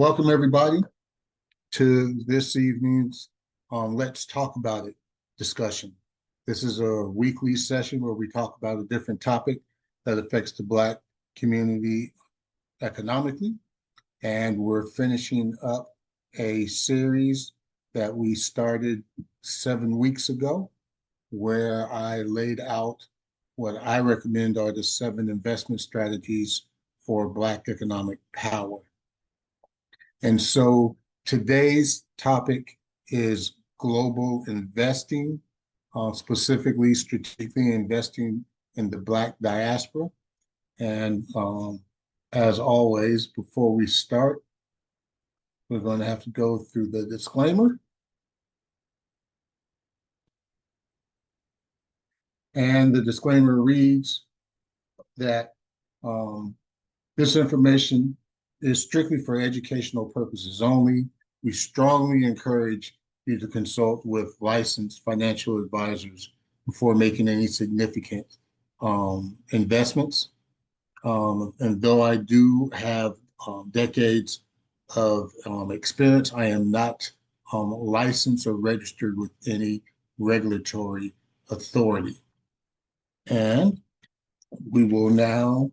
Welcome, everybody, to this evening's Let's Talk About It discussion. This is a weekly session where we talk about a different topic that affects the Black community economically. And we're finishing up a series that we started 7 weeks ago, where I laid out what I recommend are the 7 investment strategies for Black economic power. And so today's topic is global investing, specifically strategically investing in the Black diaspora. And as always, before we start, we're going to have to go through the disclaimer. And the disclaimer reads that this information is strictly for educational purposes only. We strongly encourage you to consult with licensed financial advisors before making any significant investments. And though I do have decades of experience, I am not licensed or registered with any regulatory authority. And we will now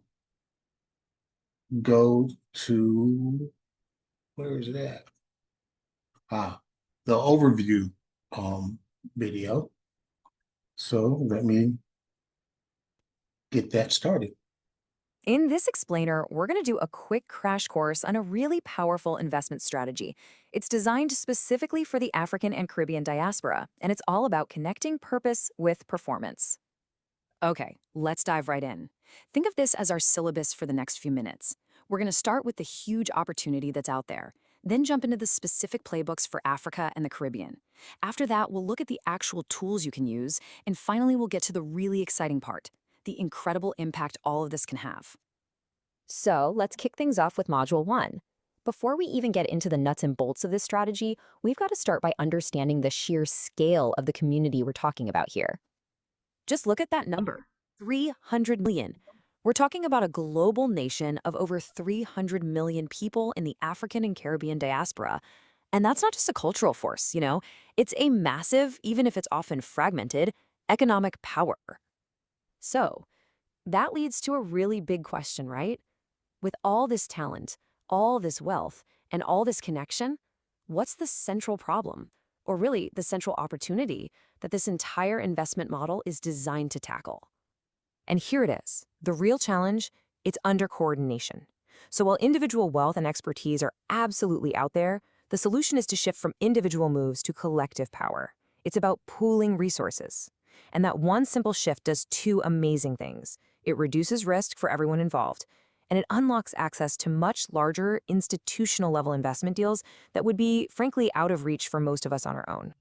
go to, where is it at? The overview video. So let me get that started. In this explainer, we're going to do a quick crash course on a really powerful investment strategy. It's designed specifically for the African and Caribbean diaspora, and it's all about connecting purpose with performance. Okay, let's dive right in. Think of this as our syllabus for the next few minutes. We're going to start with the huge opportunity that's out there, then jump into the specific playbooks for Africa and the Caribbean. After that, we'll look at the actual tools you can use, and finally we'll get to the really exciting part, the incredible impact all of this can have. So let's kick things off with Module 1. Before we even get into the nuts and bolts of this strategy, we've got to start by understanding the sheer scale of the community we're talking about here. Just look at that number, 300 million. We're talking about a global nation of over 300 million people in the African and Caribbean diaspora. And that's not just a cultural force, it's a massive, even if it's often fragmented, economic power. So that leads to a really big question, right? With all this talent, all this wealth, and all this connection, what's the central problem, or really the central opportunity that this entire investment model is designed to tackle? And here it is. The real challenge, it's under coordination. So while individual wealth and expertise are absolutely out there, the solution is to shift from individual moves to collective power. It's about pooling resources. And that one simple shift does 2 amazing things. It reduces risk for everyone involved, and it unlocks access to much larger institutional-level investment deals that would be, frankly, out of reach for most of us on our own.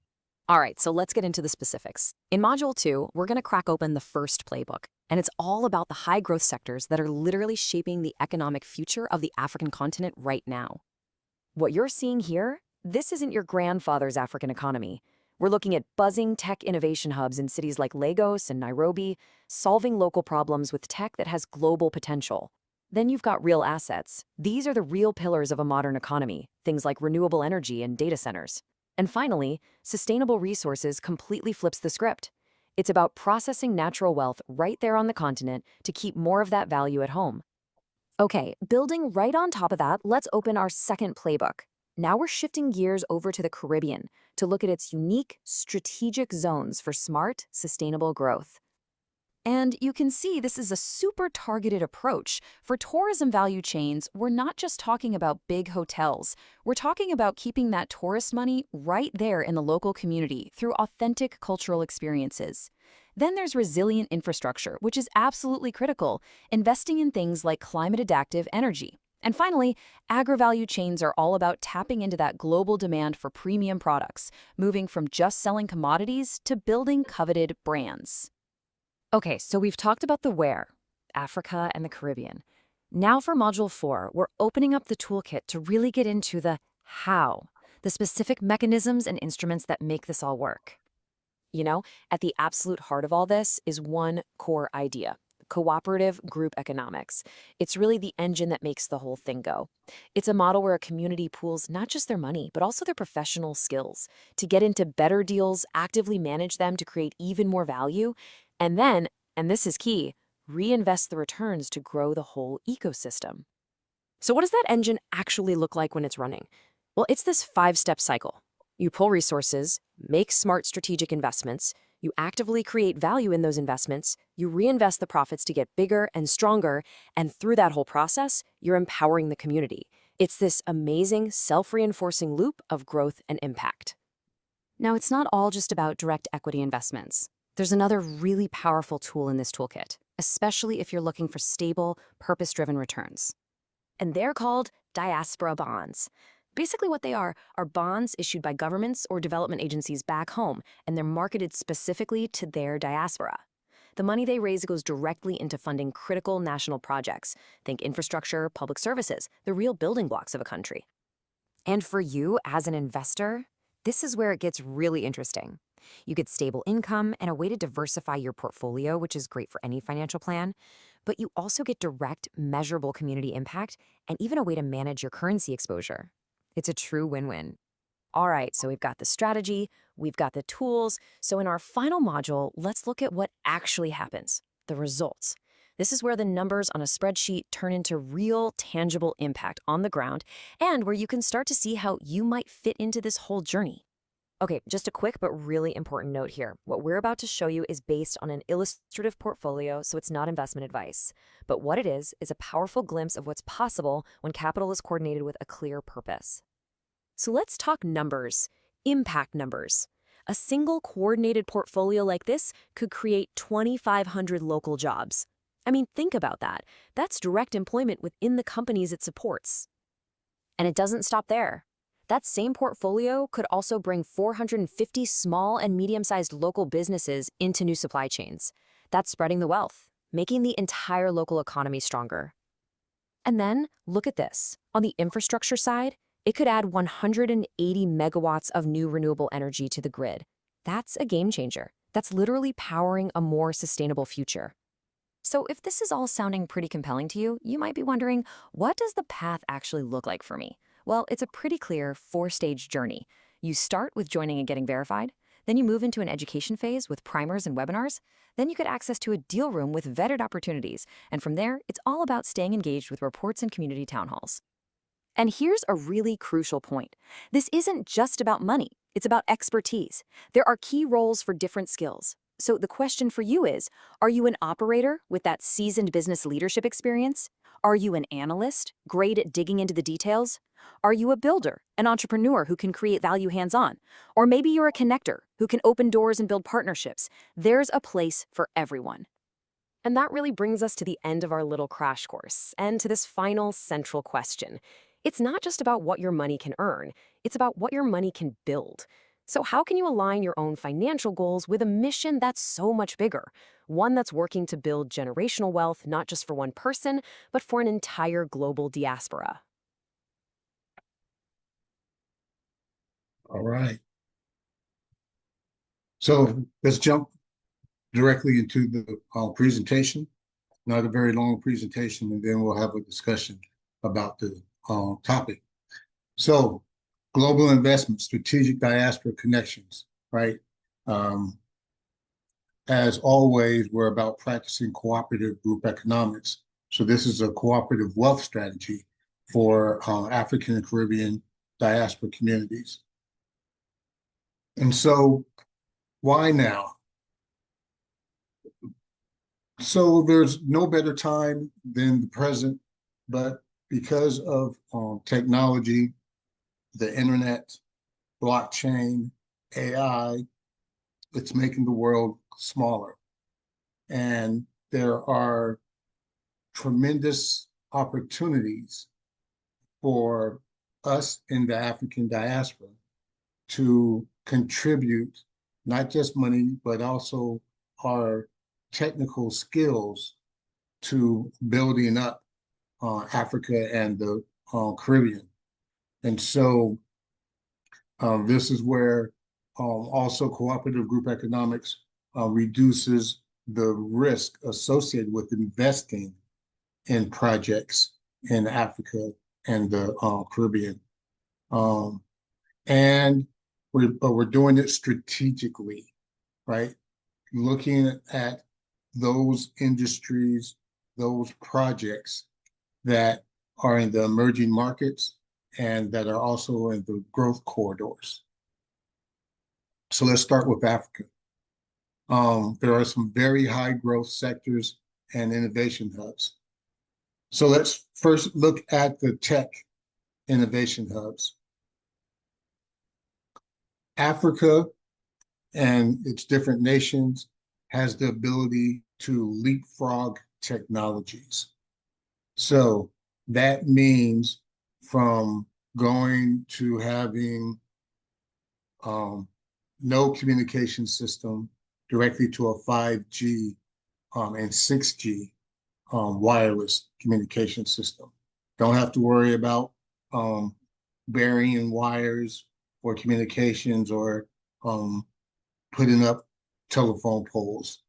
All right, so let's get into the specifics. In Module 2, we're going to crack open the first playbook, and it's all about the high-growth sectors that are literally shaping the economic future of the African continent right now. What you're seeing here, this isn't your grandfather's African economy. We're looking at buzzing tech innovation hubs in cities like Lagos and Nairobi, solving local problems with tech that has global potential. Then you've got real assets. These are the real pillars of a modern economy, things like renewable energy and data centers. And finally, sustainable resources completely flips the script. It's about processing natural wealth right there on the continent to keep more of that value at home. Okay, building right on top of that, let's open our second playbook. Now we're shifting gears over to the Caribbean to look at its unique strategic zones for smart, sustainable growth. And you can see this is a super targeted approach. For tourism value chains, we're not just talking about big hotels. We're talking about keeping that tourist money right there in the local community through authentic cultural experiences. Then there's resilient infrastructure, which is absolutely critical, investing in things like climate-adaptive energy. And finally, agri-value chains are all about tapping into that global demand for premium products, moving from just selling commodities to building coveted brands. Okay, so we've talked about the where, Africa and the Caribbean. Now for Module 4, we're opening up the toolkit to really get into the how, the specific mechanisms and instruments that make this all work. At the absolute heart of all this is one core idea, cooperative group economics. It's really the engine that makes the whole thing go. It's a model where a community pools not just their money, but also their professional skills to get into better deals, actively manage them to create even more value, and then, and this is key, reinvest the returns to grow the whole ecosystem. So, what does that engine actually look like when it's running? Well, it's this 5-step cycle. You pull resources, make smart strategic investments, you actively create value in those investments, you reinvest the profits to get bigger and stronger, and through that whole process, you're empowering the community. It's this amazing, self reinforcing loop of growth and impact. Now, it's not all just about direct equity investments. There's another really powerful tool in this toolkit, especially if you're looking for stable, purpose driven returns. And they're called Diaspora bonds. Basically, what they are bonds issued by governments or development agencies back home, and they're marketed specifically to their diaspora. The money they raise goes directly into funding critical national projects. Think infrastructure, public services, the real building blocks of a country. And for you as an investor, this is where it gets really interesting. You get stable income and a way to diversify your portfolio, which is great for any financial plan, but you also get direct, measurable community impact and even a way to manage your currency exposure. It's a true win-win. All right, so we've got the strategy, we've got the tools. So in our final module, let's look at what actually happens, the results. This is where the numbers on a spreadsheet turn into real, tangible impact on the ground and where you can start to see how you might fit into this whole journey. Okay, just a quick but really important note here. What we're about to show you is based on an illustrative portfolio, so it's not investment advice. But what it is a powerful glimpse of what's possible when capital is coordinated with a clear purpose. So let's talk numbers, impact numbers. A single coordinated portfolio like this could create 2,500 local jobs. I mean, think about that. That's direct employment within the companies it supports. And it doesn't stop there. That same portfolio could also bring 450 small and medium-sized local businesses into new supply chains. That's spreading the wealth, making the entire local economy stronger. And then, look at this. On the infrastructure side, it could add 180 megawatts of new renewable energy to the grid. That's a game changer. That's literally powering a more sustainable future. So if this is all sounding pretty compelling to you, you might be wondering, what does the path actually look like for me? Well, it's a pretty clear 4-stage journey. You start with joining and getting verified, then you move into an education phase with primers and webinars, then you get access to a deal room with vetted opportunities, and from there, it's all about staying engaged with reports and community town halls. And here's a really crucial point. This isn't just about money, it's about expertise. There are key roles for different skills. So the question for you is, are you an operator with that seasoned business leadership experience? Are you an analyst, great at digging into the details? Are you a builder, an entrepreneur who can create value hands-on? Or maybe you're a connector who can open doors and build partnerships. There's a place for everyone. And that really brings us to the end of our little crash course and to this final central question. It's not just about what your money can earn, it's about what your money can build. So how can you align your own financial goals with a mission that's so much bigger? One that's working to build generational wealth, not just for one person, but for an entire global diaspora. All right. So let's jump directly into the presentation. Not a very long presentation, and then we'll have a discussion about the topic. So, global investment, strategic diaspora connections, right? As always, we're about practicing cooperative group economics. So this is a cooperative wealth strategy for African and Caribbean diaspora communities. And so why now? So there's no better time than the present, but because of technology, the internet, blockchain, AI, it's making the world smaller. And there are tremendous opportunities for us in the African diaspora to contribute not just money, but also our technical skills to building up Africa and the Caribbean. And so this is where also cooperative group economics reduces the risk associated with investing in projects in Africa and the Caribbean. Um, and we're doing it strategically, right? Looking at those industries, those projects that are in the emerging markets and that are also in the growth corridors. So let's start with Africa. There are some very high growth sectors and innovation hubs. So let's first look at the tech innovation hubs. Africa and its different nations has the ability to leapfrog technologies. So that means from going to having no communication system directly to a 5G and 6G wireless communication system. Don't have to worry about burying wires for communications or putting up telephone poles.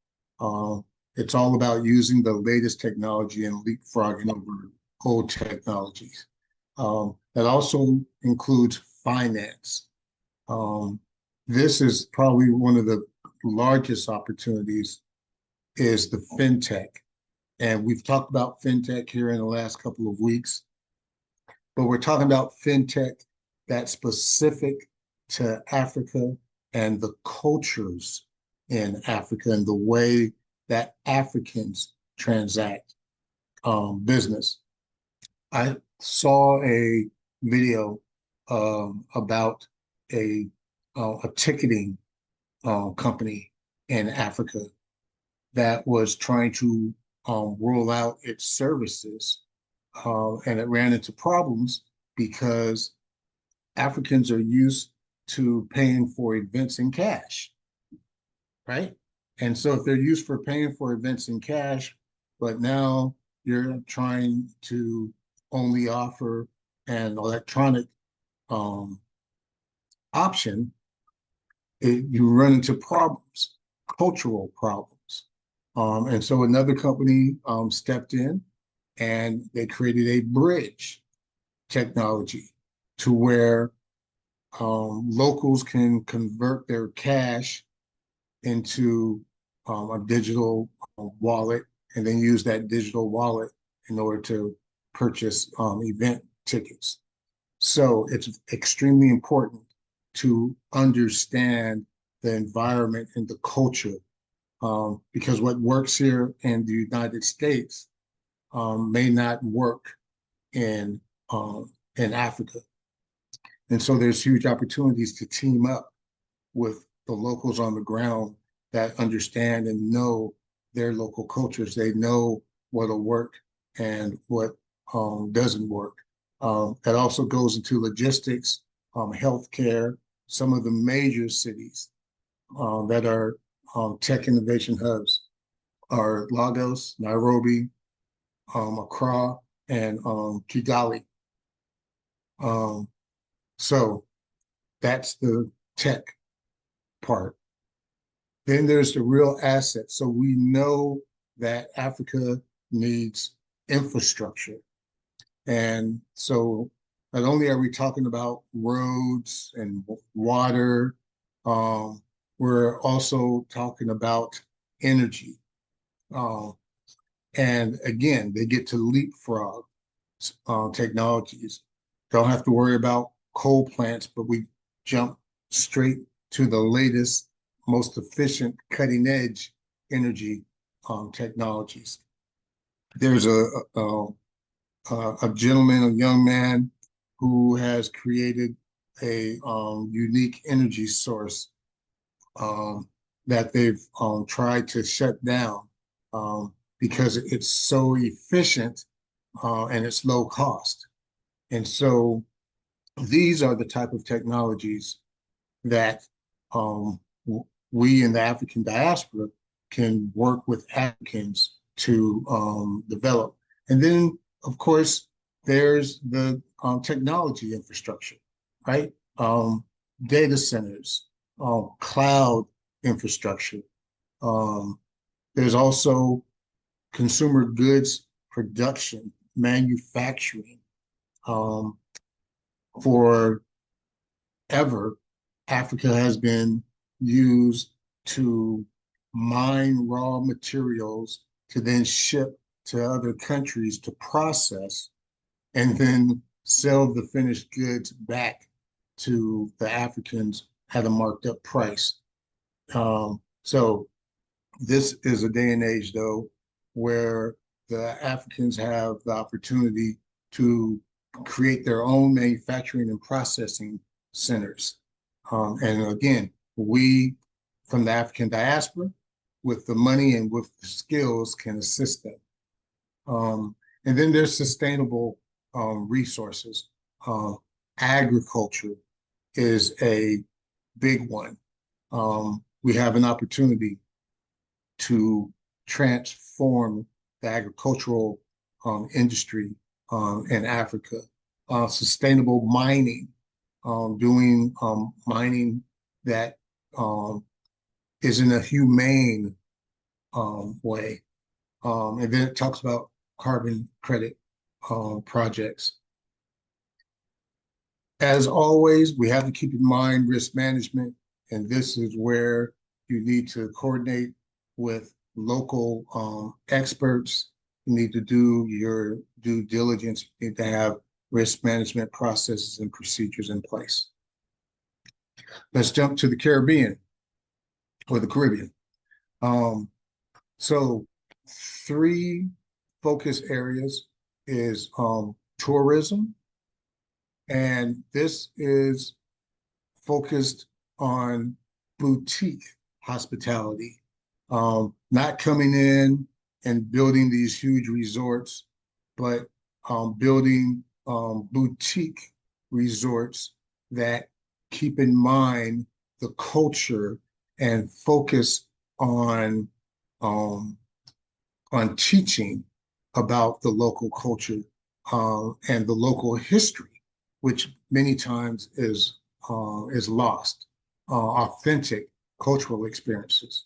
It's all about using the latest technology and leapfrogging over old technologies. That also includes finance. This is probably one of the largest opportunities is the fintech. And we've talked about fintech here in the last couple of weeks, but we're talking about fintech that's specific to Africa and the cultures in Africa and the way that Africans transact business. I saw a video about a ticketing company in Africa that was trying to roll out its services, and it ran into problems because Africans are used to paying for events in cash, right? And so if they're used for paying for events in cash, but now you're trying to only offer an electronic option, you run into problems, cultural problems. And so another company stepped in and they created a bridge technology to where locals can convert their cash into a digital wallet and then use that digital wallet in order to purchase event tickets. So it's extremely important to understand the environment and the culture, because what works here in the United States may not work in Africa. And so there's huge opportunities to team up with the locals on the ground that understand and know their local cultures. They know what'll work and what doesn't work. That also goes into logistics, healthcare. Some of the major cities that are tech innovation hubs are Lagos, Nairobi, Accra, and Kigali. So that's the tech part. Then there's the real asset. So we know that Africa needs infrastructure. And so not only are we talking about roads and water, we're also talking about energy. And again, they get to leapfrog technologies. Don't have to worry about coal plants, but we jump straight to the latest, most efficient, cutting edge energy technologies. There's a gentleman, a young man, who has created a unique energy source that they've tried to shut down because it's so efficient and it's low cost. And so these are the type of technologies that we in the African diaspora can work with Africans to develop. And then, of course, there's the technology infrastructure, right? Data centers, cloud infrastructure, There's also consumer goods production, manufacturing. Forever, Africa has been used to mine raw materials to then ship to other countries to process and then sell the finished goods back to the Africans at a marked up price. So this is a day and age, though, where the Africans have the opportunity to create their own manufacturing and processing centers. And again, we from the African diaspora, with the money and with the skills, can assist them. And then there's sustainable resources. Agriculture is a big one. We have an opportunity to transform the agricultural industry in Africa. Sustainable mining, doing mining that is in a humane way. And then it talks about carbon credit projects. As always, we have to keep in mind risk management, and this is where you need to coordinate with local experts. You need to do your due diligence. You need to have risk management processes and procedures in place. Let's jump to the Caribbean or the Caribbean. So 3 focus areas is tourism, and this is focused on boutique hospitality, not coming in and building these huge resorts, but building boutique resorts that keep in mind the culture and focus on teaching about the local culture and the local history, which many times is lost. Authentic cultural experiences,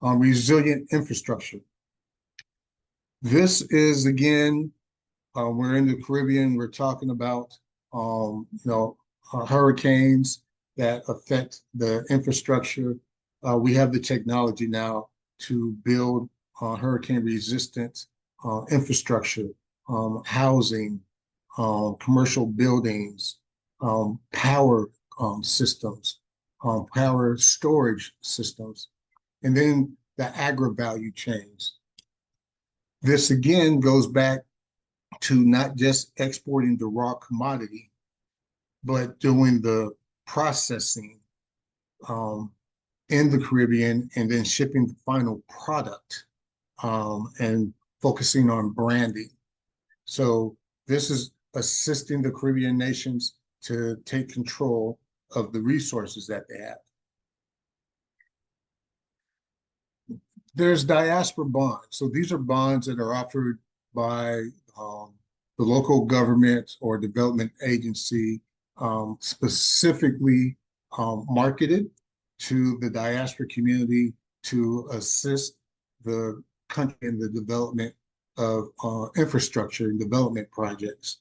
resilient infrastructure. This is, again, we're in the Caribbean. We're talking about hurricanes that affect the infrastructure. We have the technology now to build hurricane-resistant infrastructure, housing, commercial buildings, power systems, power storage systems, and then the agri-value chains. This again goes back to not just exporting the raw commodity, but doing the processing in the Caribbean and then shipping the final product and focusing on branding. So this is assisting the Caribbean nations to take control of the resources that they have. There's diaspora bonds. So these are bonds that are offered by the local government or development agency, specifically marketed to the diaspora community to assist the country in the development of infrastructure and development projects.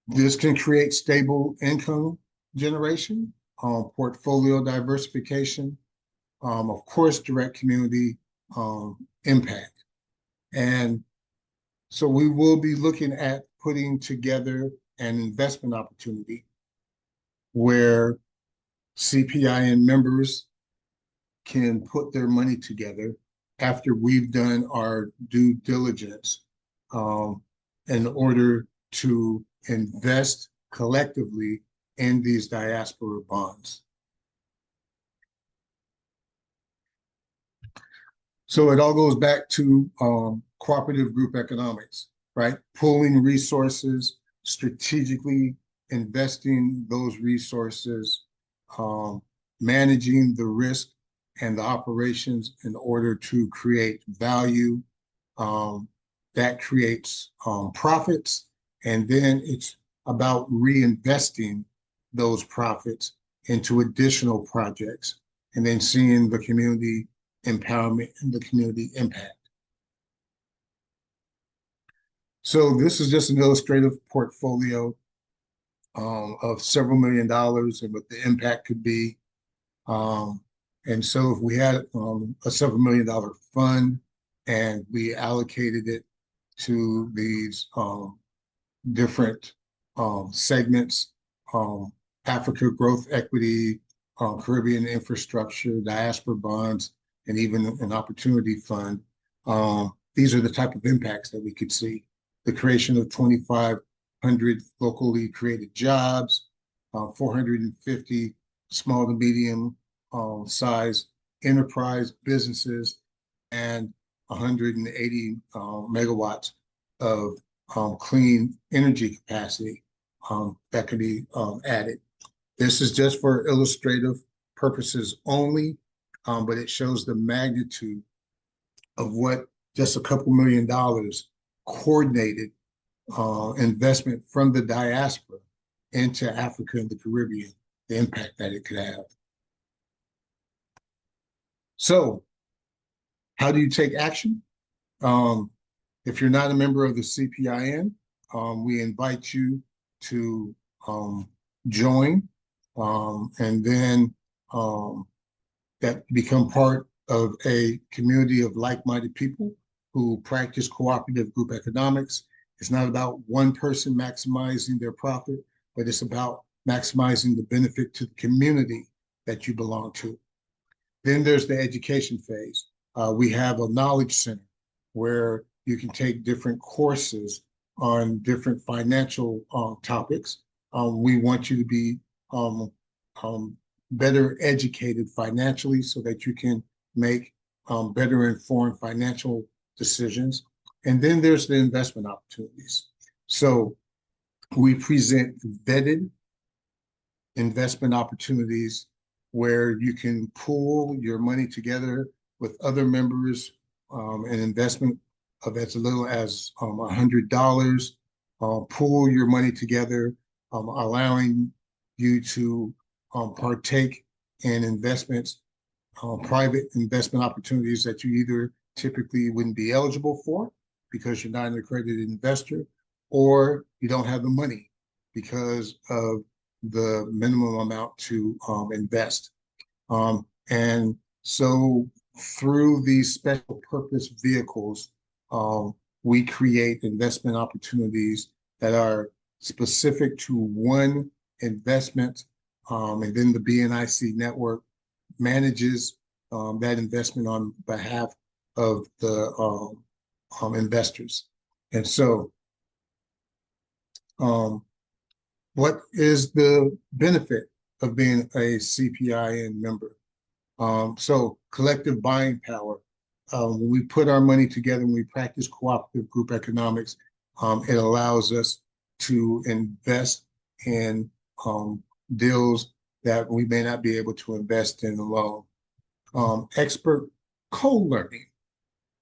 This can create stable income generation, portfolio diversification, of course, direct community impact. And so we will be looking at putting together an investment opportunity where CPIN members can put their money together after we've done our due diligence in order to invest collectively in these diaspora bonds. So it all goes back to cooperative group economics, right? Pooling resources, strategically investing those resources, managing the risk and the operations in order to create value that creates profits. And then it's about reinvesting those profits into additional projects and then seeing the community empowerment, and the community impact. So this is just an illustrative portfolio of several $1 million and what the impact could be. And so if we had a several $1 million fund and we allocated it to these different segments, Africa growth equity, Caribbean infrastructure, diaspora bonds, and even an opportunity fund, these are the type of impacts that we could see. The creation of 2,500 locally created jobs, 450 small to medium size enterprise businesses, and 180 megawatts of clean energy capacity that could be added. This is just for illustrative purposes only, but it shows the magnitude of what just a couple $1 million coordinated investment from the diaspora into Africa and the Caribbean, the impact that it could have. So how do you take action? If you're not a member of the CPIN, we invite you to join and then that become part of a community of like-minded people who practice cooperative group economics. It's not about one person maximizing their profit, but it's about maximizing the benefit to the community that you belong to. Then there's the education phase. We have a knowledge center where you can take different courses on different financial topics. We want you to be better educated financially so that you can make better informed financial decisions. And then there's the investment opportunities. So we present vetted investment opportunities where you can pool your money together with other members, an investment of as little as $100, pool your money together, allowing you to partake in investments, private investment opportunities that you either typically wouldn't be eligible for because you're not an accredited investor, or you don't have the money because of the minimum amount to invest. And so through these special purpose vehicles, we create investment opportunities that are specific to one investment, and then the BNIC network manages that investment on behalf of the investors. And so what is the benefit of being a CPIN member? So collective buying power. When we put our money together and we practice cooperative group economics, it allows us to invest in deals that we may not be able to invest in alone. Expert co-learning.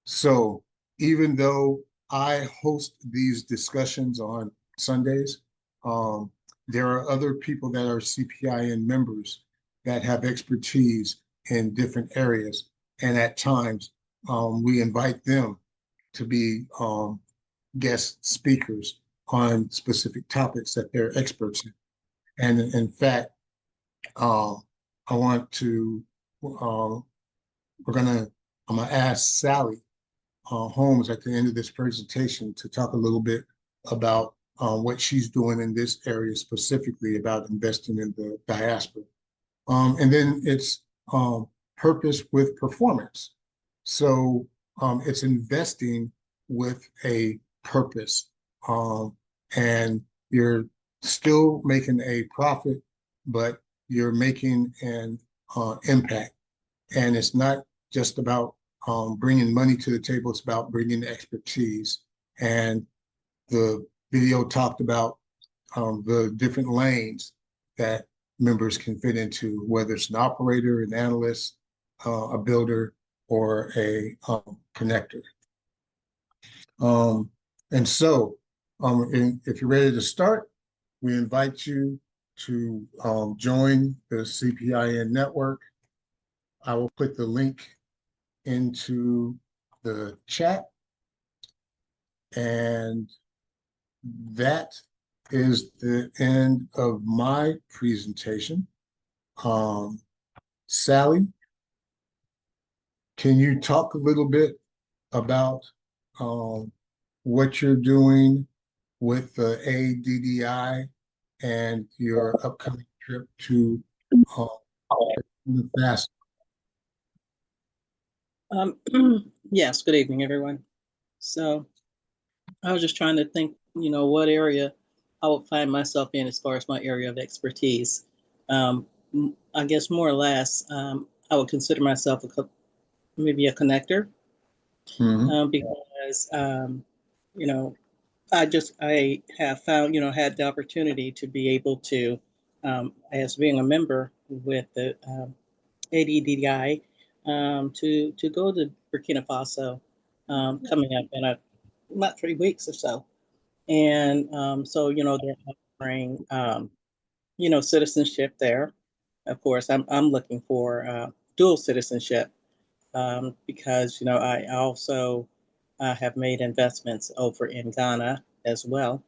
So even though I host these discussions on Sundays, there are other people that are CPIN members that have expertise in different areas. And at times, we invite them to be guest speakers on specific topics that they're experts in. And in fact, I want to, I'm gonna ask Sally Holmes at the end of this presentation to talk a little bit about what she's doing in this area specifically about investing in the diaspora. And then it's purpose with performance. So it's investing with a purpose, and you're still making a profit, but you're making an impact. And it's not just about bringing money to the table, it's about bringing expertise. And the video talked about the different lanes that members can fit into, whether it's an operator, an analyst, a builder, or a connector. And so if you're ready to start, we invite you to join the CPIN network. I will put the link into the chat. And that is the end of my presentation. Sally, can you talk a little bit about what you're doing with the ADDI and your upcoming trip to the fast? Yes, good evening, everyone. So I was just trying to think, what area I would find myself in as far as my area of expertise. I guess more or less, I would consider myself maybe a connector because, I have found, had the opportunity to be able to, as being a member with the ADDI, to go to Burkina Faso coming up in about 3 weeks or so. And so, they're offering, citizenship there. Of course, I'm looking for dual citizenship because, I also have made investments over in Ghana as well.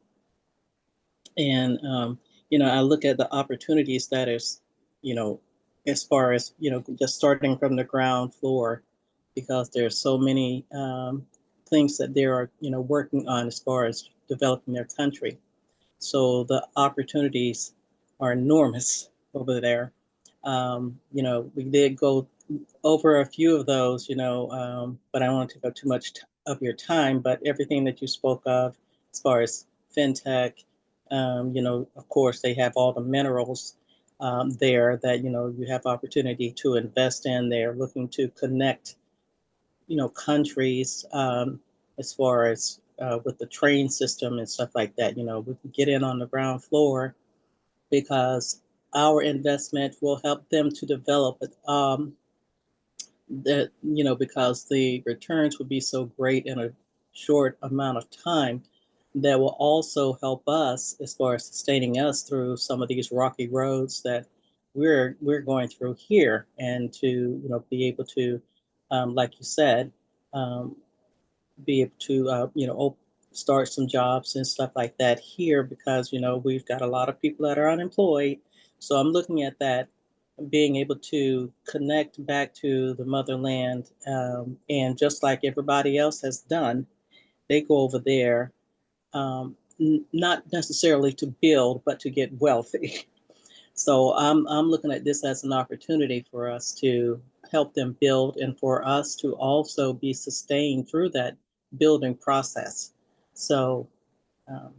And, I look at the opportunities that is, you know, as far as, just starting from the ground floor, because there's so many things that they are, working on as far as developing their country. So the opportunities are enormous over there. We did go over a few of those, but I don't want to take up too much of your time. But everything that you spoke of, as far as fintech, of course, they have all the minerals there that, you have opportunity to invest in. They're looking to connect, countries as far as with the train system and stuff like that. We can get in on the ground floor because our investment will help them to develop that, because the returns would be so great in a short amount of time, that will also help us as far as sustaining us through some of these rocky roads that we're going through here, and to be able to, like you said, um, be able to start some jobs and stuff like that here, because we've got a lot of people that are unemployed. So I'm looking at that, being able to connect back to the motherland, and just like everybody else has done, they go over there, not necessarily to build but to get wealthy. So I'm looking at this as an opportunity for us to help them build, and for us to also be sustained through that building process. So, um,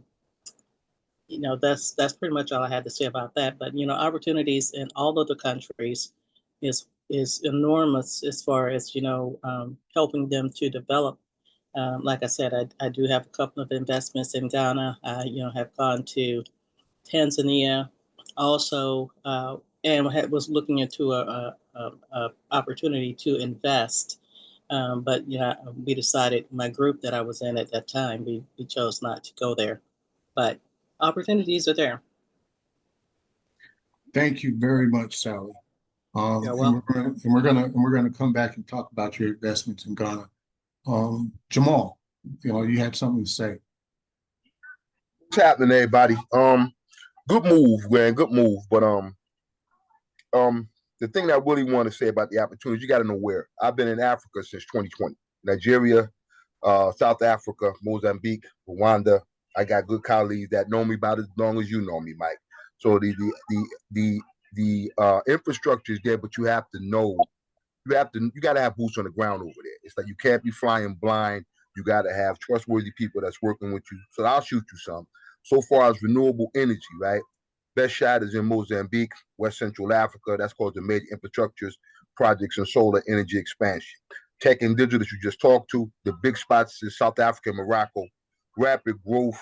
that's pretty much all I had to say about that. But opportunities in all of the countries is enormous as far as helping them to develop. Like I said, I do have a couple of investments in Ghana. I have gone to Tanzania, also, and was looking into a opportunity to invest. But we decided, my group that I was in at that time, we chose not to go there. But opportunities are there. Thank you very much, Sally. Yeah, And well, we're gonna come back and talk about your investments in Ghana. Jamal, you had something to say. What's happening, everybody? Good move, man. Good move. But the thing that I really want to say about the opportunities, you got to know where. I've been in Africa since 2020. Nigeria, South Africa, Mozambique, Rwanda. I got good colleagues that know me about as long as you know me, Mike. So the infrastructure is there, but you have to know. You got to have boots on the ground over there. It's like you can't be flying blind. You got to have trustworthy people that's working with you. So I'll shoot you some. So far as renewable energy, right? Best shot is in Mozambique, West Central Africa. That's called the major infrastructures, projects, and solar energy expansion. Tech and digital that you just talked to. The big spots is South Africa and Morocco. Rapid growth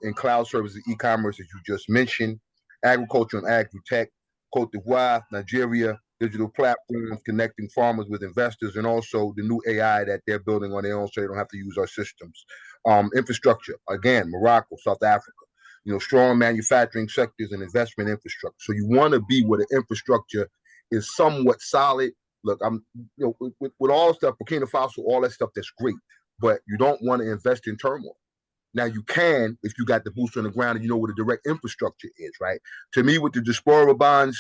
in cloud services, e-commerce, as you just mentioned. Agriculture and agri-tech. Cote d'Ivoire, Nigeria, digital platforms connecting farmers with investors, and also the new AI that they're building on their own so they don't have to use our systems. Infrastructure, again, Morocco, South Africa. Strong manufacturing sectors and investment infrastructure. So you want to be where the infrastructure is somewhat solid, look, with all stuff, Burkina Faso, all that stuff, that's great, but you don't want to invest in turmoil. Now you can if you got the boots on the ground and you know what the direct infrastructure is, right? To me, with the Diaspora bonds,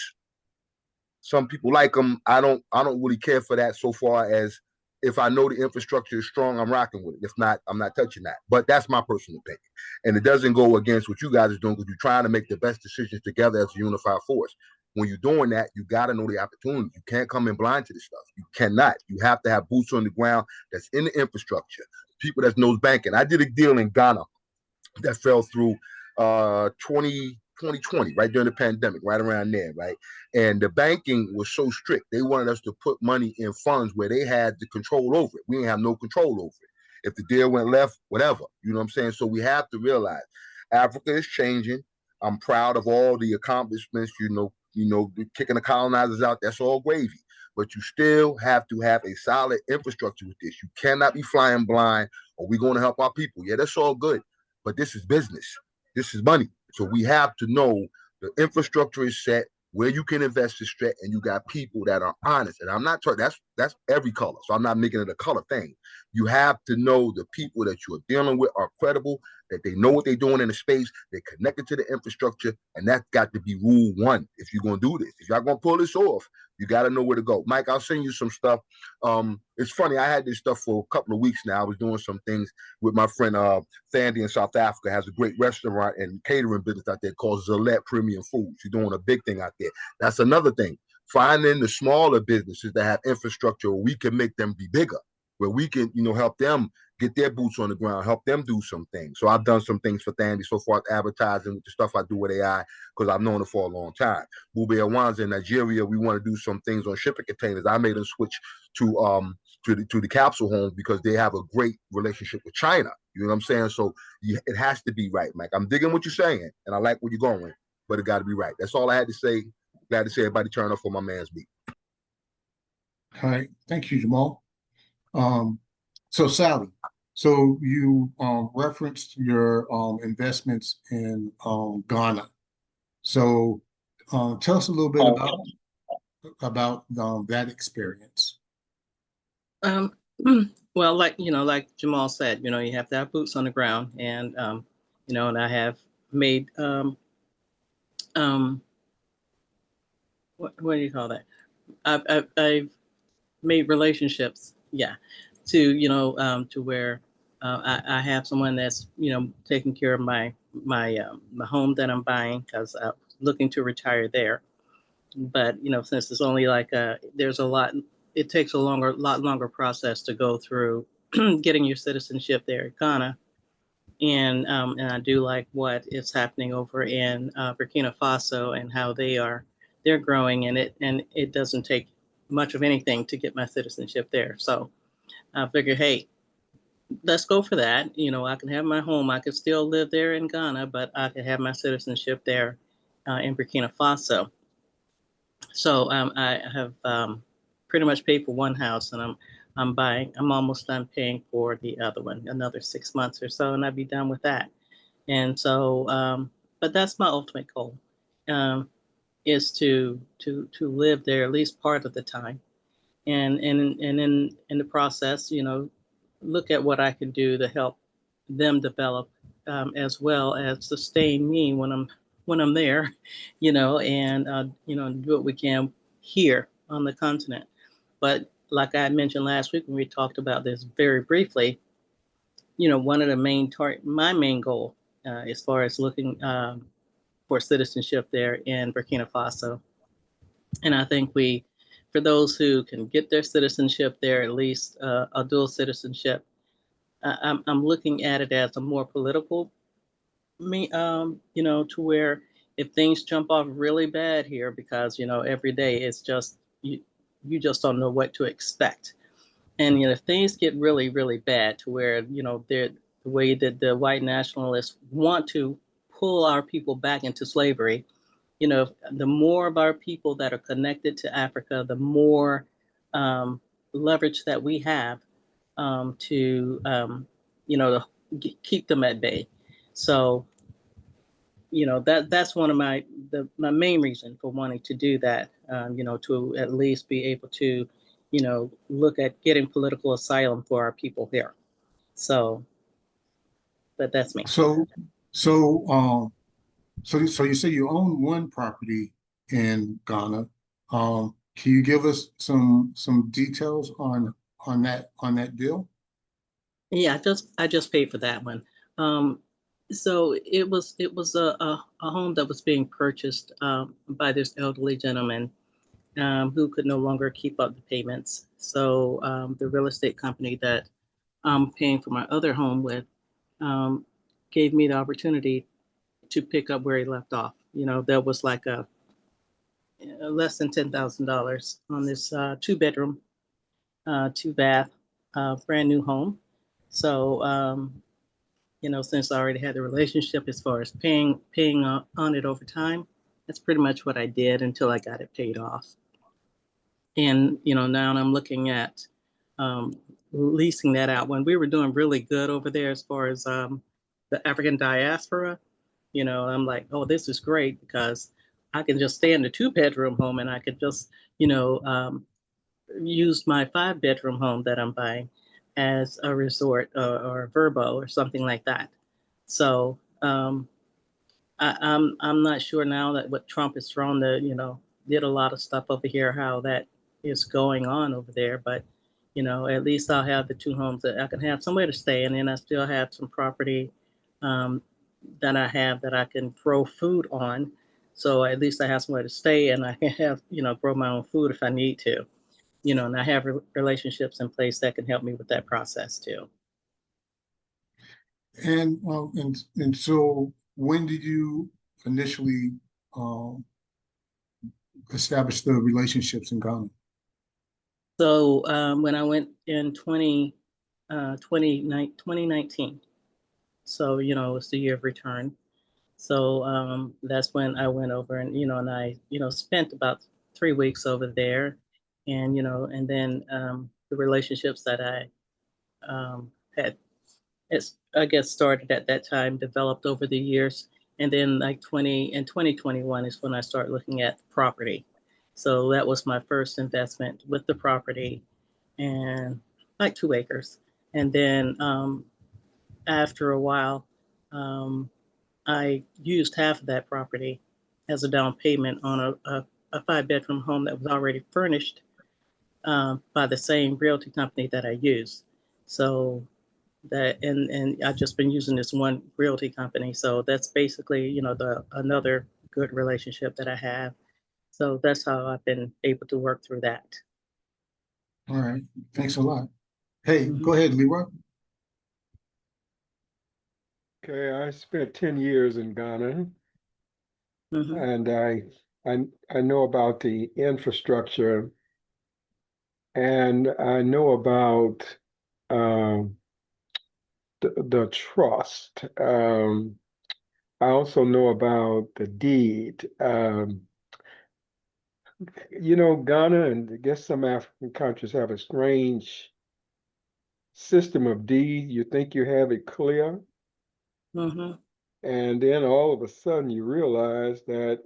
some people like them. I don't really care for that so far as if I know the infrastructure is strong, I'm rocking with it. If not, I'm not touching that. But that's my personal opinion. And it doesn't go against what you guys are doing because you're trying to make the best decisions together as a unified force. When you're doing that, you got to know the opportunity. You can't come in blind to this stuff. You cannot. You have to have boots on the ground that's in the infrastructure, people that knows banking. I did a deal in Ghana that fell through 2020, right during the pandemic, right around there, right? And the banking was so strict. They wanted us to put money in funds where they had the control over it. We didn't have no control over it. If the deal went left, whatever, you know what I'm saying? So we have to realize Africa is changing. I'm proud of all the accomplishments, kicking the colonizers out, that's all gravy. But you still have to have a solid infrastructure with this. You cannot be flying blind, or we're going to help our people. Yeah, that's all good. But this is business. This is money. So we have to know the infrastructure is set, where you can invest is set, and you got people that are honest. And I'm not talking, that's every color. So I'm not making it a color thing. You have to know the people that you're dealing with are credible, that they know what they're doing in the space, they're connected to the infrastructure, and that's got to be rule one if you're going to do this. If y'all going to pull this off, you got to know where to go. Mike, I'll send you some stuff. It's funny, I had this stuff for a couple of weeks now. I was doing some things with my friend Sandy in South Africa, has a great restaurant and catering business out there called Zalette Premium Foods. She's doing a big thing out there. That's another thing. Finding the smaller businesses that have infrastructure where we can make them be bigger, where we can, help them get their boots on the ground, help them do some things. So I've done some things for Thandi so far, advertising with the stuff I do with AI, because I've known it for a long time. Bube Awanza in Nigeria, we want to do some things on shipping containers. I made them switch to the capsule homes because they have a great relationship with China. You know what I'm saying? So it has to be right, Mike. I'm digging what you're saying, and I like where you're going, but it got to be right. That's all I had to say. Glad to see everybody turn up for my man's beat. All right. Thank you, Jamal. So Sally, so you referenced your investments in Ghana. So tell us a little bit about that experience. Well, like Jamal said, you have to have boots on the ground, and and I have made what do you call that? I've made relationships, to where I have someone that's taking care of my home that I'm buying, because I'm looking to retire there. But since it's only there's a lot, it takes a lot longer process to go through getting your citizenship there in Ghana. And I do like what is happening over in Burkina Faso and how they're growing, and it doesn't take much of anything to get my citizenship there. So I figured, hey, let's go for that. I can have my home. I could still live there in Ghana, but I could have my citizenship there in Burkina Faso. So I have pretty much paid for one house, and I'm almost done paying for the other one, another 6 months or so, and I'll be done with that. And so, but that's my ultimate goal, is to live there at least part of the time, and in the process, look at what I can do to help them develop, as well as sustain me when I'm there, and do what we can here on the continent. But like I mentioned last week when we talked about this very briefly, one of the my main goal, as far as looking for citizenship there in Burkina Faso, and I think for those who can get their citizenship there, at least a dual citizenship, I'm looking at it as a more political, to where if things jump off really bad here, because every day it's just you just don't know what to expect, and if things get really really bad to where the way that the white nationalists want to pull our people back into slavery, the more of our people that are connected to Africa, the more leverage that we have to keep them at bay. So that's one of my main reason for wanting to do that, to at least be able to look at getting political asylum for our people here. So, but that's me. So, so you say you own one property in Ghana. Can you give us some details on that deal? Yeah, I just paid for that one. So it was a home that was being purchased by this elderly gentleman who could no longer keep up the payments. So the real estate company that I'm paying for my other home with um, gave me the opportunity to pick up where he left off. There was like a less than $10,000 on this 2 bedroom, 2 bath, brand new home. So since I already had the relationship as far as paying on it over time, that's pretty much what I did until I got it paid off. And now I'm looking at leasing that out. When we were doing really good over there as far as the African diaspora, I'm like, oh, this is great because I can just stay in the 2 bedroom home and I could just use my 5 bedroom home that I'm buying as a resort or a Verbo or something like that. So I'm not sure now that what Trump has thrown did a lot of stuff over here, how that is going on over there. But at least I'll have the 2 homes that I can have somewhere to stay, and then I still have some property um, that I have that I can grow food on. So at least I have somewhere to stay, and I can have grow my own food if I need to. And I have relationships in place that can help me with that process too. And so when did you initially um, establish the relationships in Ghana? So when I went in 2019, so it's the year of return. So that's when I went over and I spent about 3 weeks over there, and then the relationships that I had, I guess, started at that time, developed over the years. And then like 2021 is when I started looking at property. So that was my first investment with the property and like 2 acres. And then after a while, um, I used half of that property as a down payment on a 5 bedroom home that was already furnished by the same realty company that I used. So that and I've just been using this one realty company. So that's basically, the another good relationship that I have. So that's how I've been able to work through that. All right, thanks a lot. Hey, Mhm. go ahead, Leroy. Okay, I spent 10 years in Ghana, Mhm. and I know about the infrastructure, and I know about um, the trust. I also know about the deed. Ghana and I guess some African countries have a strange system of deed. You think you have it clear, Mhm. and then all of a sudden you realize that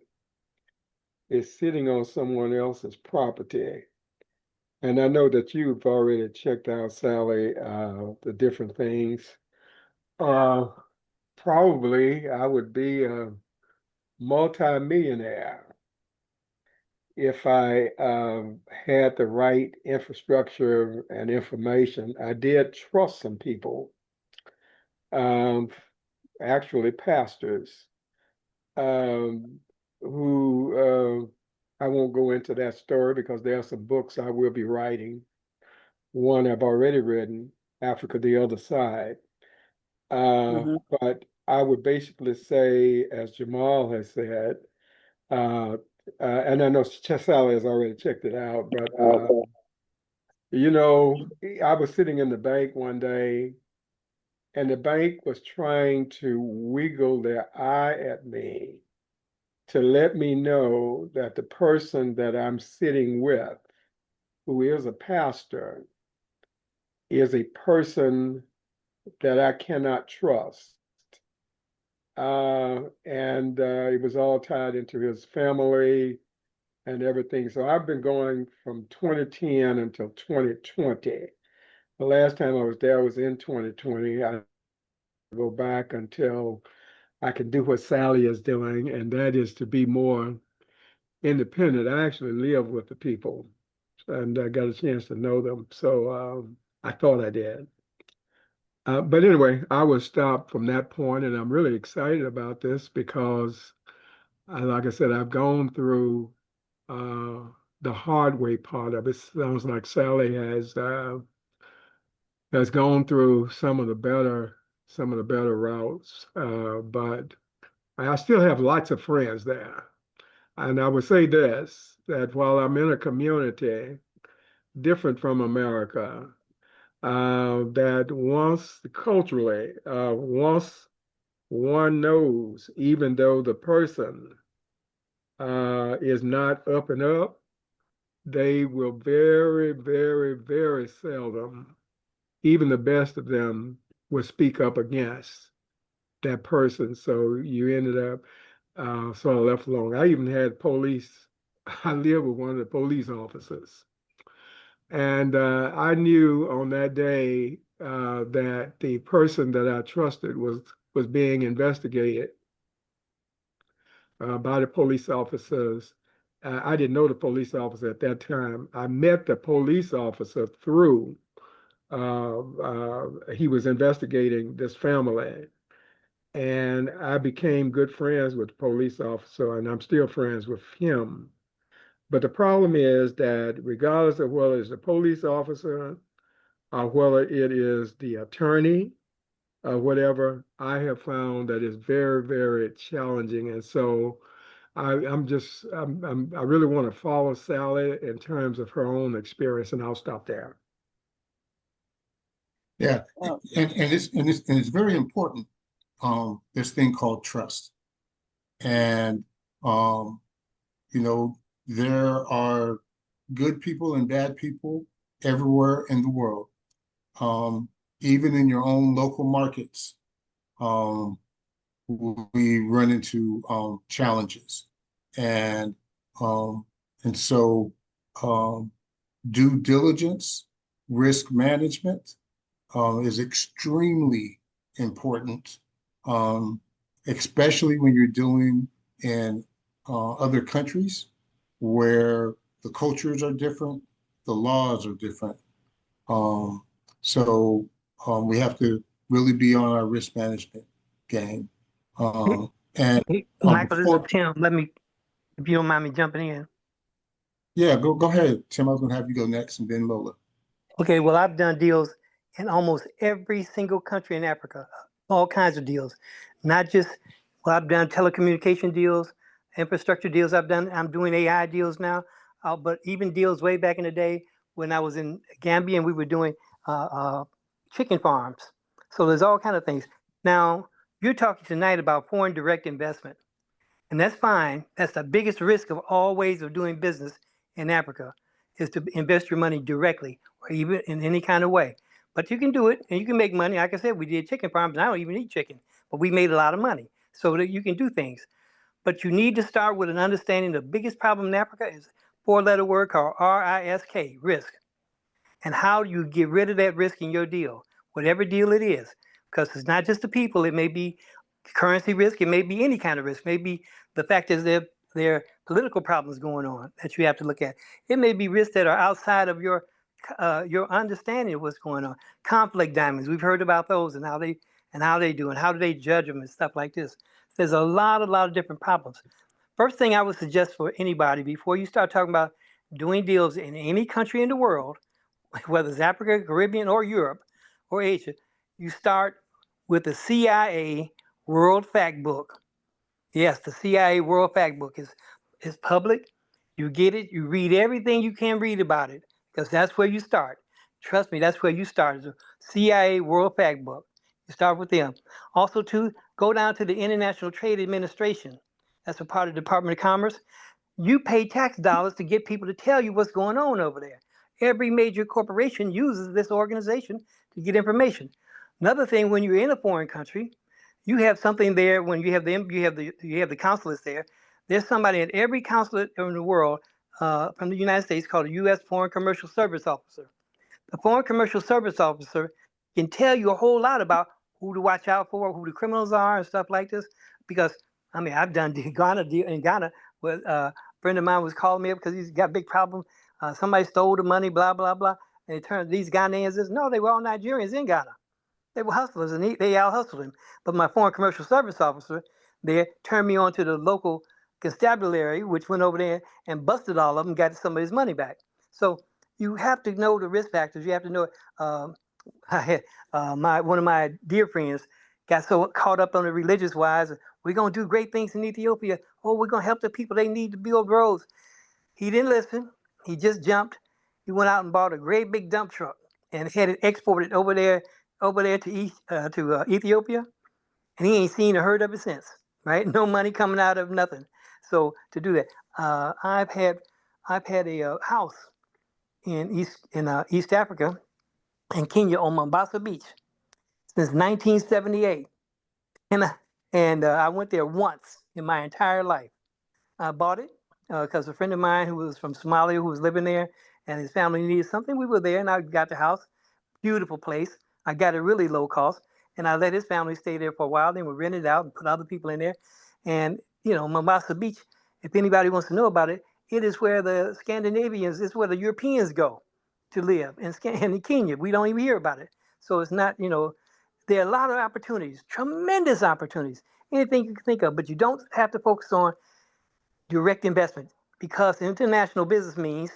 it's sitting on someone else's property. And I know that you've already checked out, Sally, the different things. Uh, Probably I would be a multi-millionaire if I had the right infrastructure and information. I did trust some people, um, actually pastors, um, who I won't go into that story because there are some books I will be writing. One I've already written, Africa, the Other Side. Mhm. But I would basically say, as Jamal has said, uh, and I know Sally has already checked it out, but I was sitting in the bank one day, and the bank was trying to wiggle their eye at me to let me know that the person that I'm sitting with, who is a pastor, is a person that I cannot trust. And it was all tied into his family and everything. So I've been going from 2010 until 2020. The last time I was there was in 2020. I go back until I can do what Sally is doing, and that is to be more independent. I actually live with the people, and I got a chance to know them. So I thought I did. But anyway, I was stopped from that point, and I'm really excited about this because, like I said, I've gone through uh, the hard way part of it. Sounds like Sally has gone through some of the better routes, but I still have lots of friends there. And I would say this, that while I'm in a community different from America, that once culturally, once one knows, even though the person is not up and up, they will very, very, very seldom, even the best of them, will speak up against that person. So you ended up sort of left alone. I even had police. I lived with one of the police officers. And I knew on that day that the person that I trusted was being investigated by the police officers. I didn't know the police officer at that time. I met the police officer through, he was investigating this family. And I became good friends with the police officer, and I'm still friends with him. But the problem is that regardless of whether it's the police officer or whether it is the attorney or whatever, I have found that it's very, very challenging. And so I really want to follow Sally in terms of her own experience, and I'll stop there. Yeah, Oh, and it's very important. This thing called trust, and um, you know, there are good people and bad people everywhere in the world. Um, Even in your own local markets, um, we run into challenges, and um, and so um, due diligence, risk management is extremely important, um, especially when you're dealing in other countries where the cultures are different, the laws are different. Um, so we have to really be on our risk management game. And Hey, Michael, this is before, Tim. Let me, if you don't mind me jumping in. yeah, go ahead, Tim. I was going to have you go next, and then Lola. Okay, well, I've done deals in almost every single country in Africa, all kinds of deals. Not just, well, I've done telecommunication deals, infrastructure deals. I'm doing AI deals now, but even deals way back in the day when I was in Gambia and we were doing chicken farms. So there's all kind of things. Now, you're talking tonight about foreign direct investment. And that's fine. That's the biggest risk of all ways of doing business in Africa is to invest your money directly or even in any kind of way. But you can do it and you can make money. Like I said, we did chicken farms and I don't even eat chicken, but we made a lot of money so that you can do things. But you need to start with an understanding the biggest problem in Africa is four-letter word called RISK, risk. And how do you get rid of that risk in your deal, whatever deal it is? Because it's not just the people, it may be currency risk, it may be any kind of risk, maybe the fact is there are political problems going on that you have to look at. It may be risks that are outside of your understanding of what's going on. Conflict diamonds, we've heard about those and how they do and how do they judge them and stuff like this. There's a lot of different problems. First thing I would suggest for anybody before you start talking about doing deals in any country in the world, whether it's Africa, Caribbean, or Europe, or Asia, you start with the CIA World Fact Book. Yes, the CIA World Fact Book is public. You get it, you read everything you can read about it, because that's where you start. Trust me, that's where you start. The CIA World Fact Book. You start with them. Also, too, go down to the International Trade Administration. That's a part of the Department of Commerce. You pay tax dollars to get people to tell you what's going on over there. Every major corporation uses this organization to get information. Another thing, when you're in a foreign country, you have something there. When you have the consulates there, there's somebody at every consulate in the world from the United States called a U.S. Foreign Commercial Service Officer. The Foreign Commercial Service Officer can tell you a whole lot about who to watch out for, who the criminals are, and stuff like this. Because I mean, I've done in Ghana, where a friend of mine was calling me up because he's got a big problem. Somebody stole the money, blah blah blah, and it turned these Ghanaians. No, they were all Nigerians in Ghana. They were hustlers, and they out hustled him. But my Foreign Commercial Service Officer there turned me on to the local constabulary, which went over there and busted all of them, got some of his money back. So you have to know the risk factors. You have to know. I had one of my dear friends got so caught up on the religious wise. We're gonna do great things in Ethiopia. Oh, we're gonna help the people. They need to build roads. He didn't listen. He just jumped. He went out and bought a great big dump truck and had it exported over there to Ethiopia, and he ain't seen or heard of it since. Right? No money coming out of nothing. So to do that, I've had a house in East Africa, in Kenya on Mombasa Beach since 1978, and I went there once in my entire life. I bought it because a friend of mine who was from Somalia who was living there and his family needed something. We were there, and I got the house. Beautiful place. I got it really low cost, and I let his family stay there for a while. Then we rented it out and put other people in there. And Mombasa Beach, if anybody wants to know about it, it is where the Scandinavians, it's where the Europeans go to live. And in Kenya, we don't even hear about it. So it's not, there are a lot of opportunities, tremendous opportunities, anything you can think of, but you don't have to focus on direct investment because international business means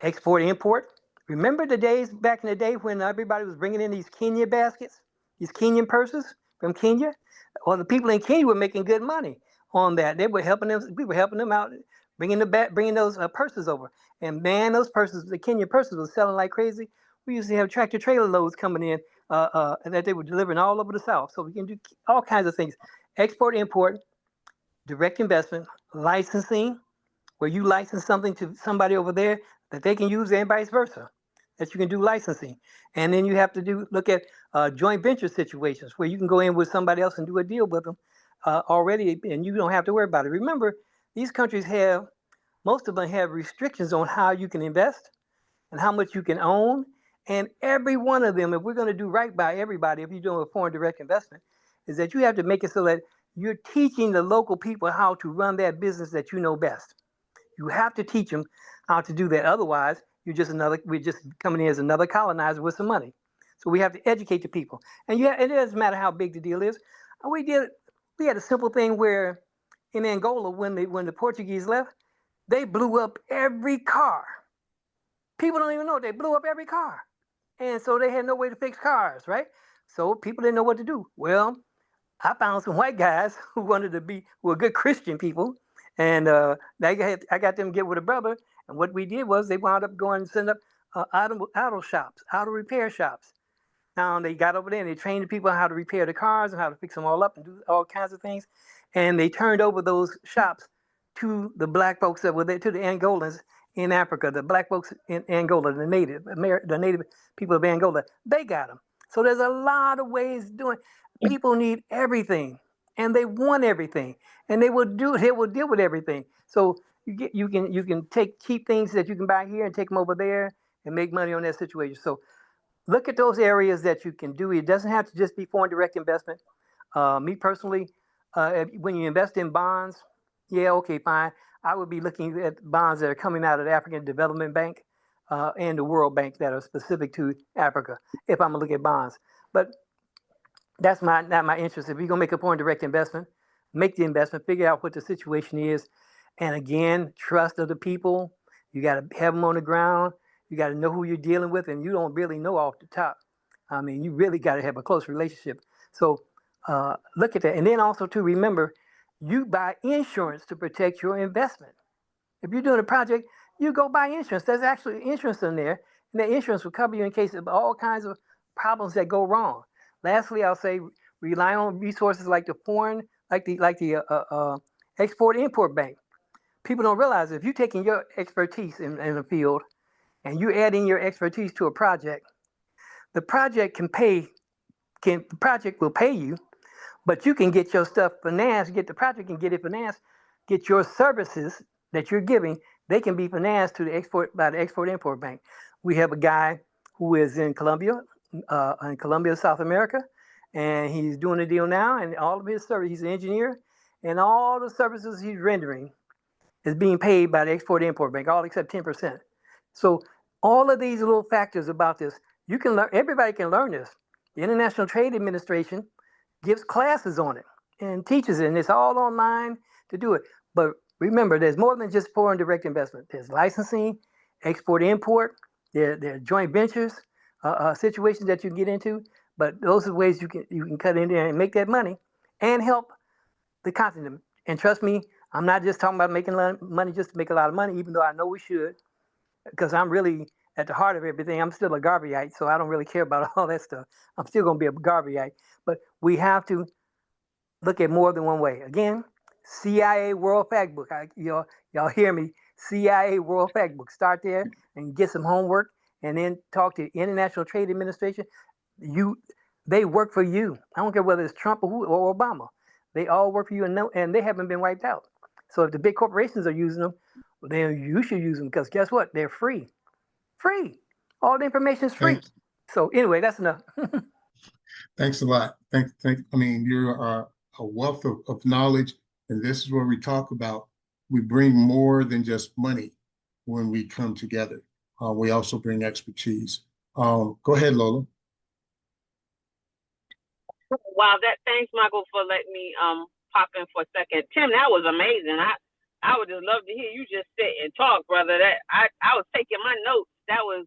export, import. Remember the days back in the day when everybody was bringing in these Kenya baskets, these Kenyan purses from Kenya? Well, the people in Kenya were making good money on that. They were helping them. We were helping them out, bringing those purses over. And man, those purses, the Kenyan purses, were selling like crazy. We used to have tractor trailer loads coming in, and that they were delivering all over the South. So we can do all kinds of things: export, import, direct investment, licensing, where you license something to somebody over there that they can use, and vice versa. That you can do licensing, and then you have to look at joint venture situations where you can go in with somebody else and do a deal with them already, and you don't have to worry about it. Remember, these countries most of them have restrictions on how you can invest and how much you can own, and every one of them, if we're going to do right by everybody, if you're doing a foreign direct investment, is that you have to make it so that you're teaching the local people how to run that business that you know best. You have to teach them how to do that. Otherwise, we're just coming in as another colonizer with some money. So we have to educate the people. And it doesn't matter how big the deal is. We had a simple thing where in Angola, when the Portuguese left, they blew up every car. People don't even know they blew up every car. And so they had no way to fix cars, right? So people didn't know what to do. Well, I found some white guys who were good Christian people. And I got them to get with a brother. And what we did was they wound up going and setting up auto repair shops. Now they got over there and they trained the people how to repair the cars and how to fix them all up and do all kinds of things. And they turned over those shops to the black folks that were there, to the Angolans in Africa, the black folks in Angola, the native people of Angola. They got them. So there's a lot of ways of doing. People need everything, and they want everything, and they will deal with everything. So you can take cheap things that you can buy here and take them over there and make money on that situation. So look at those areas that you can do. It doesn't have to just be foreign direct investment. Me personally, when you invest in bonds, yeah, okay, fine. I would be looking at bonds that are coming out of the African Development Bank and the World Bank that are specific to Africa, if I'm gonna look at bonds. But that's not my interest. If you're gonna make a foreign direct investment, make the investment, figure out what the situation is, and again, trust of the people. You got to have them on the ground. You got to know who you're dealing with, and you don't really know off the top. I mean, you really got to have a close relationship. So look at that, and then also to remember, you buy insurance to protect your investment. If you're doing a project, you go buy insurance. There's actually insurance in there, and that insurance will cover you in case of all kinds of problems that go wrong. Lastly, I'll say rely on resources like the Export-Import Bank. People don't realize if you're taking your expertise in the field and you're adding your expertise to a project, the project will pay you, but you can get your stuff financed, get the project and get it financed, get your services that you're giving they can be financed to the export by the Export-Import Bank. We have a guy who is in Colombia, South America, and he's doing a deal now. And all of his service, he's an engineer, and all the services he's rendering is being paid by the Export-Import Bank, all except 10%. So all of these little factors about this, you can learn. Everybody can learn this. The International Trade Administration gives classes on it and teaches it, and it's all online to do it. But remember, there's more than just foreign direct investment. There's licensing, export-import, there are joint ventures, situations that you can get into. But those are ways you can cut in there and make that money and help the continent. And trust me, I'm not just talking about making money just to make a lot of money, even though I know we should, because I'm really at the heart of everything. I'm still a Garveyite, so I don't really care about all that stuff. I'm still going to be a Garveyite. But we have to look at more than one way. Again, CIA World Fact Book. Y'all hear me? CIA World Fact Book. Start there and get some homework, and then talk to the International Trade Administration. They work for you. I don't care whether it's Trump or Obama. They all work for you, and they haven't been wiped out. So if the big corporations are using them, then you should use them, because guess what? They're free. Free. All the information is free. So anyway, that's enough. Thanks a lot. I mean, you're a wealth of knowledge, and this is where we talk about, we bring more than just money when we come together. We also bring expertise. Go ahead, Lola. Wow, thanks, Michael, for letting me pop in for a second. Tim, that was amazing. I would just love to hear you just sit and talk, brother. I was taking my notes. That was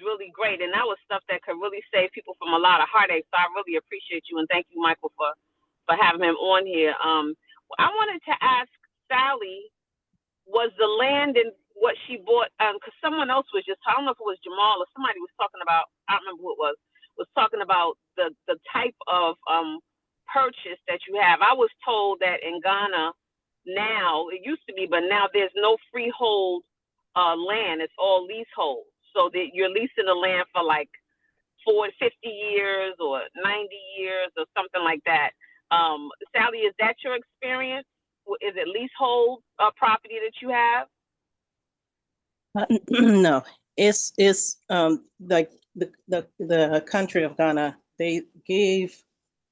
really great, and that was stuff that could really save people from a lot of heartache. So I really appreciate you, and thank you, Michael, for having him on here. I wanted to ask Sally, was the land and what she bought? Because someone else was I don't know if it was Jamal or somebody was talking about. I don't remember who it was talking about the type of purchase that you have. I was told that in Ghana now, it used to be, but now there's no freehold land. It's all leasehold. So that you're leasing the land for like 50 years or 90 years or something like that. Sally, is that your experience? Is it leasehold property that you have? No, it's like the country of Ghana. They give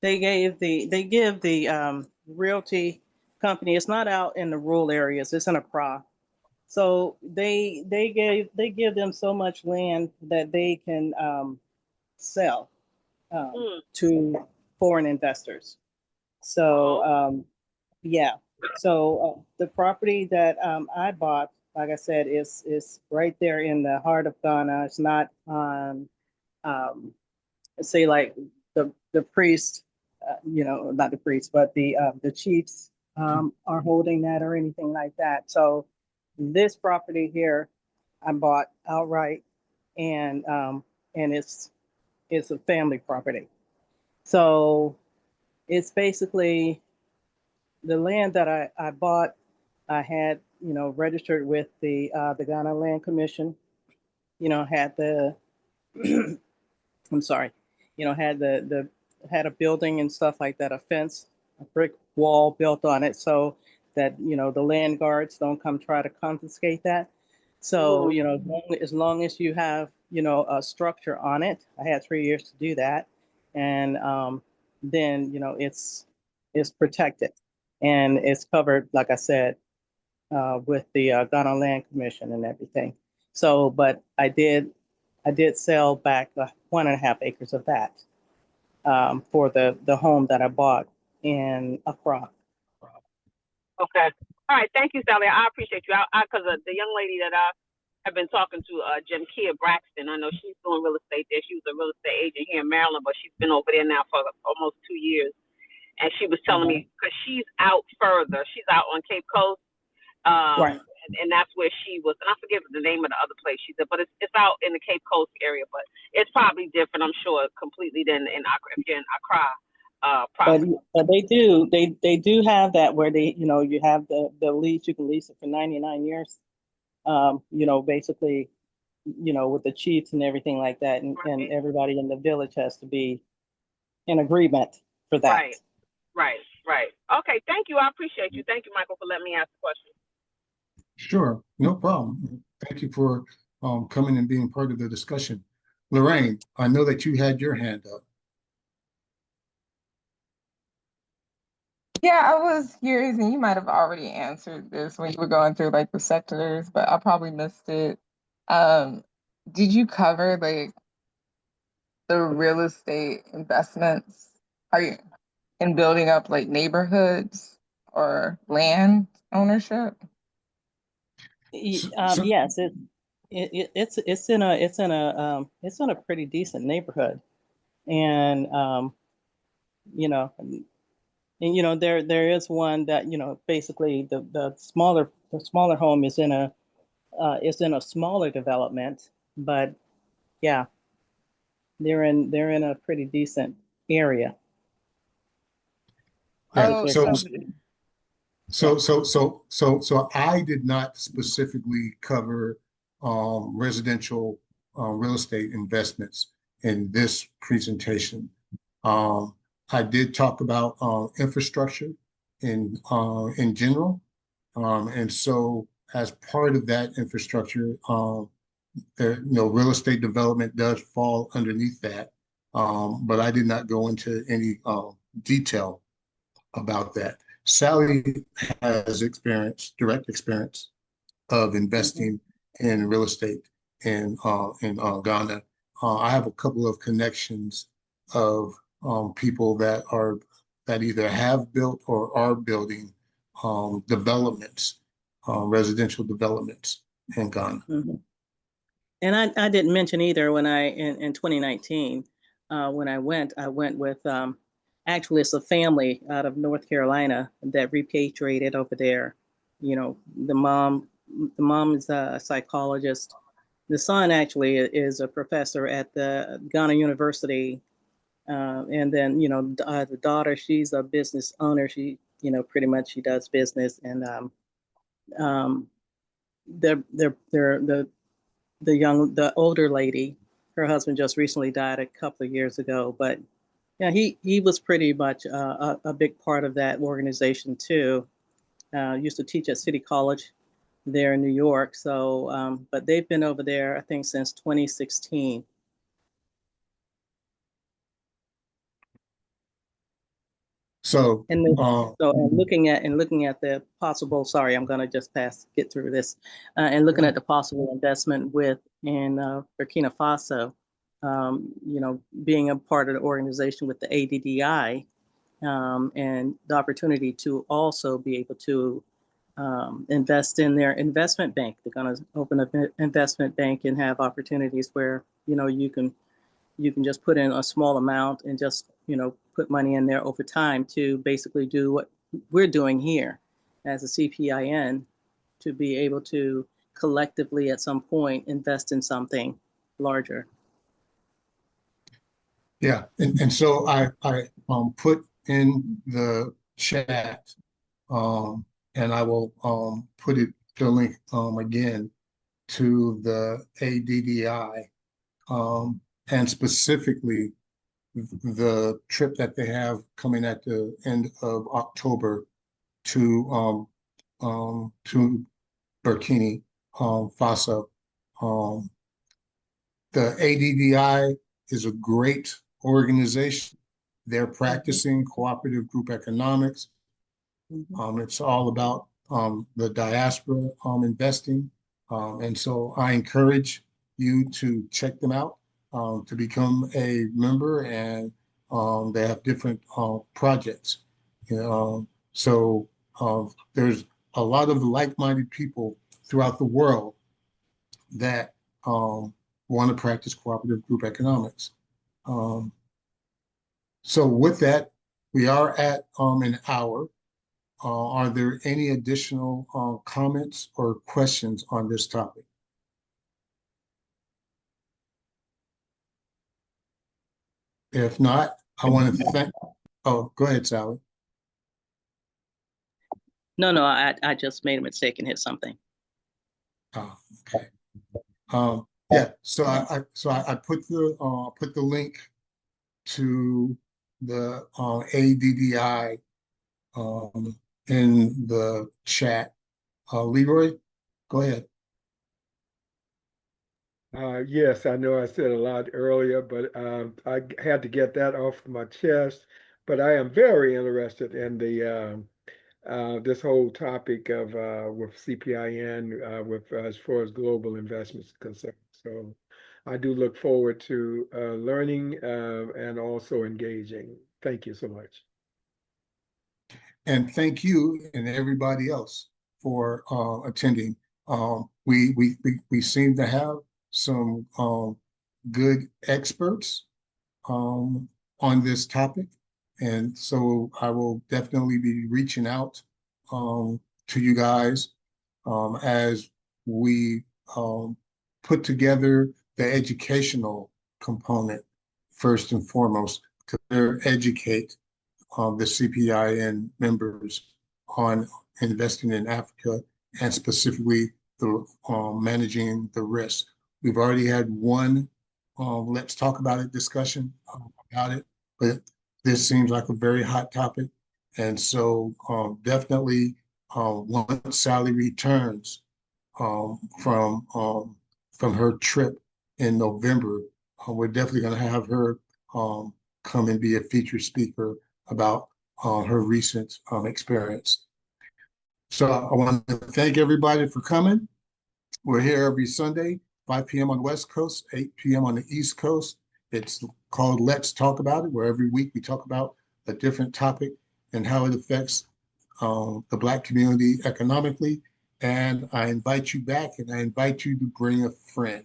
the realty company. It's not out in the rural areas. It's in Accra. So they give them so much land that they can sell to foreign investors. So yeah. So the property that I bought, like I said, is right there in the heart of Ghana. It's not on, say, like the priest, not the priest, but the chiefs are holding that or anything like that. So this property here, I bought outright, and it's a family property. So it's basically the land that I bought. I had registered with the Ghana Land Commission. Had the I'm sorry, had had a building and stuff like that, a fence, a brick wall built on it, so that the land guards don't come try to confiscate that. So as long as you have a structure on it, I had 3 years to do that, and then it's protected and it's covered, like I said, with the Ghana Land Commission and everything. So, but I did sell back 1.5 acres of that for the home that I bought in Accra. Okay. All right. Thank you, Sally. I appreciate you. Because the young lady that I have been talking to, Kia Braxton, I know she's doing real estate there. She was a real estate agent here in Maryland, but she's been over there now for almost 2 years. And she was telling me, because she's out further, she's out on Cape Coast. Right. And that's where she was. And I forget the name of the other place she said, but it's out in the Cape Coast area. But it's probably different, I'm sure, completely than in Accra, if you're in Accra. But they do have that where you have the lease. You can lease it for 99 years. Basically, with the chiefs and everything like that, and everybody in the village has to be in agreement for that. Right. Okay. Thank you. I appreciate you. Thank you, Michael, for letting me ask the question. Sure, no problem. Thank you for coming and being part of the discussion. Lorraine, I know that you had your hand up. Yeah, I was curious, and you might have already answered this when you were going through like the sectors, but I probably missed it. Um, did you cover like the real estate investments? Are you in building up like neighborhoods or land ownership? So, Yes, it's in a pretty decent neighborhood, and there is one that basically the smaller home is in a smaller development, but yeah, they're in a pretty decent area. yeah, Oh, They're so yeah. so I did not specifically cover residential real estate investments in this presentation. Um, I did talk about infrastructure in general, and so as part of that infrastructure, real estate development does fall underneath that. But I did not go into any detail about that. Sally has direct experience of Mhm. investing in real estate in Ghana. I have a couple of connections of people that either have built or are building developments, residential developments in Ghana. Mhm. And I didn't mention either when in 2019 when I went with actually it's a family out of North Carolina that repatriated over there. You know, the mom is a psychologist. The son actually is a professor at the Ghana University, and then the daughter, she's a business owner. She pretty much she does business, and um, the older lady, her husband just recently died a couple of years ago, but yeah, he was pretty much a big part of that organization too. Used to teach at City College there in New York. So, but they've been over there, I think, since 2016. So, And then, uh, and looking at the possible, sorry, I'm going to just get through this, and looking at the possible investment in Burkina Faso, being a part of the organization with the ADDI, and the opportunity to also be able to invest in their investment bank. They're going to open an investment bank and have opportunities where you can just put in a small amount and just put money in there over time to basically do what we're doing here as a CPIN, to be able to collectively at some point invest in something larger. yeah, and so I put in the chat, and I will put the link again to the ADDI, and specifically the trip that they have coming at the end of October to Burkina Faso. Um, the ADDI is a great organization. They're Mhm. practicing cooperative group economics. Mhm. It's all about the diaspora investing. And so I encourage you to check them out, to become a member, and they have different projects. You know, so there's a lot of like-minded people throughout the world that want to practice cooperative group economics. Um, so with that, we are at an hour. Are there any additional comments or questions on this topic? If not, I want to thank, oh, go ahead, Sally. No, I just made a mistake and hit something. Oh, okay. Yeah, so I put the link to the ADDI in the chat. Leroy, Go ahead. Yes, I know I said a lot earlier, but I had to get that off my chest. But I am very interested in the this whole topic of with CPIN with as far as global investments concerned. So I do look forward to learning and also engaging. Thank you so much. And thank you and everybody else for attending. We seem to have some good experts on this topic. And so I will definitely be reaching out to you guys as we put together the educational component first and foremost to better educate the CPIN members on investing in Africa and specifically the managing the risk. We've already had one let's talk about it discussion about it, but this seems like a very hot topic. And so definitely once Sally returns from her trip in November, we're definitely going to have her come and be a featured speaker about her recent experience. So I want to thank everybody for coming. We're here every Sunday, 5 p.m. on the West Coast, 8 p.m. on the East Coast. It's called Let's Talk About It, where every week we talk about a different topic and how it affects the Black community economically. And I invite you back and I invite you to bring a friend.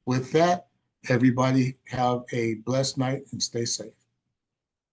With that, everybody have a blessed night and stay safe.